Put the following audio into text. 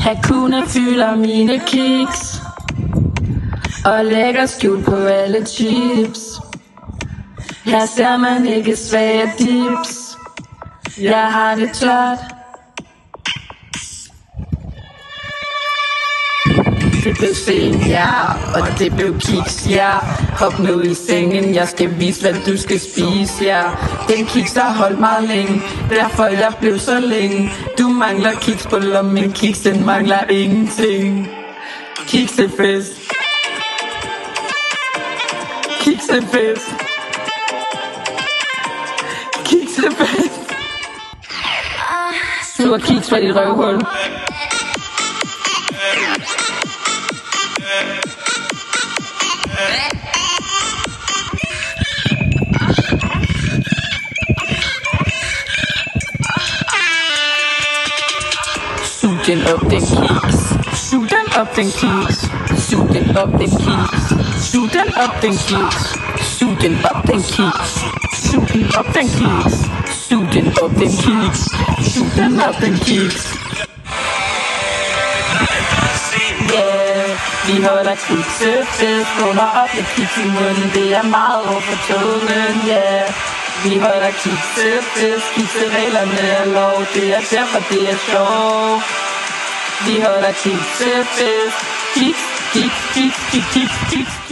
Hakuna fylder mine kiks og lægger skjul på alle chips. Her ser man ikke svage dips. Jeg har det tørt. Det blev sen, ja, og det blev kiks, ja. Hop ned i sengen, jeg skal vise, hvad du skal spise, ja. Den kiks har holdt meget længe, derfor jeg blev så længe. Du mangler kiks på lommen, kiks den mangler ingenting. Kiksefest. Kiksefest. Kiksefest. Suger kiks fra dit røvhul. Sug den op, den kiks. Sug den op, den kiks. Sug den op, den kiks. Sug den op, den kiks. Sug den op, den kiks. Sug den op, den kiks. Sug den op, den kiks. Sug den op, den kiks. Yeah, vi holder kiksefest. Runder op med kiks i munden. Det er meget over for tungen, yeah. Vi holder kiksefest. Kiksereglerne er lov. Det er derfor det er sjov. Vi holder kiksefest. Kiks, kiks, kiks, kiks, kiks, kiks.